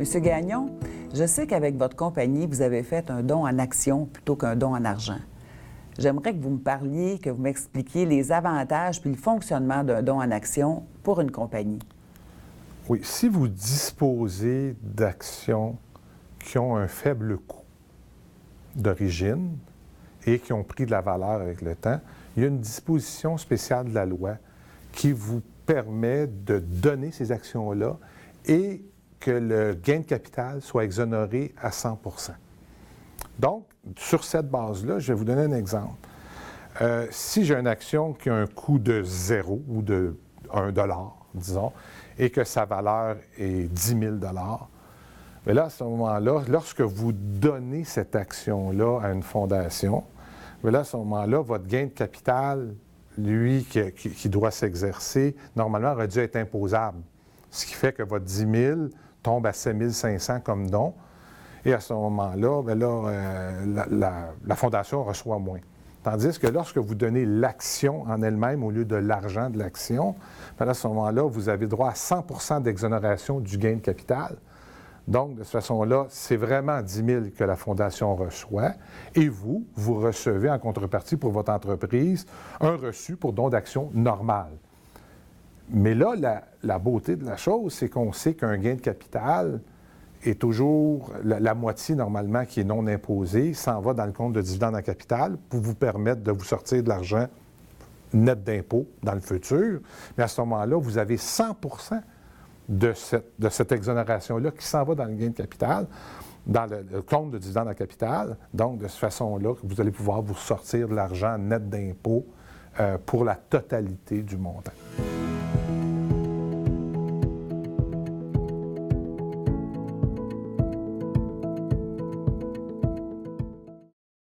Monsieur Gagnon, je sais qu'avec votre compagnie, vous avez fait un don en action plutôt qu'un don en argent. J'aimerais que vous me parliez, que vous m'expliquiez les avantages puis le fonctionnement d'un don en action pour une compagnie. Oui, si vous disposez d'actions qui ont un faible coût d'origine et qui ont pris de la valeur avec le temps, il y a une disposition spéciale de la loi qui vous permet de donner ces actions-là et que le gain de capital soit exonéré à 100 %. Donc, sur cette base-là, je vais vous donner un exemple. Si j'ai une action qui a un coût de 0 ou de 1 $, disons, et que sa valeur est 10 000 $, mais là, à ce moment-là, lorsque vous donnez cette action-là à une fondation, mais là, à ce moment-là, votre gain de capital, lui, qui doit s'exercer, normalement, aurait dû être imposable. Ce qui fait que votre 10 000 tombe à 7 500 comme don. Et à ce moment-là, bien là, la fondation reçoit moins. Tandis que lorsque vous donnez l'action en elle-même au lieu de l'argent de l'action, bien à ce moment-là, vous avez droit à 100 % d'exonération du gain de capital. Donc, de cette façon-là, c'est vraiment 10 000 que la Fondation reçoit. Et vous recevez en contrepartie pour votre entreprise un reçu pour don d'action normal. Mais là, la beauté de la chose, c'est qu'on sait qu'un gain de capital est toujours la moitié, normalement, qui est non imposée, s'en va dans le compte de dividende en capital pour vous permettre de vous sortir de l'argent net d'impôt dans le futur. Mais à ce moment-là, vous avez 100 % de cette exonération-là qui s'en va dans le gain de capital, dans le compte de dividende en capital. Donc, de cette façon-là, vous allez pouvoir vous sortir de l'argent net d'impôt pour la totalité du montant.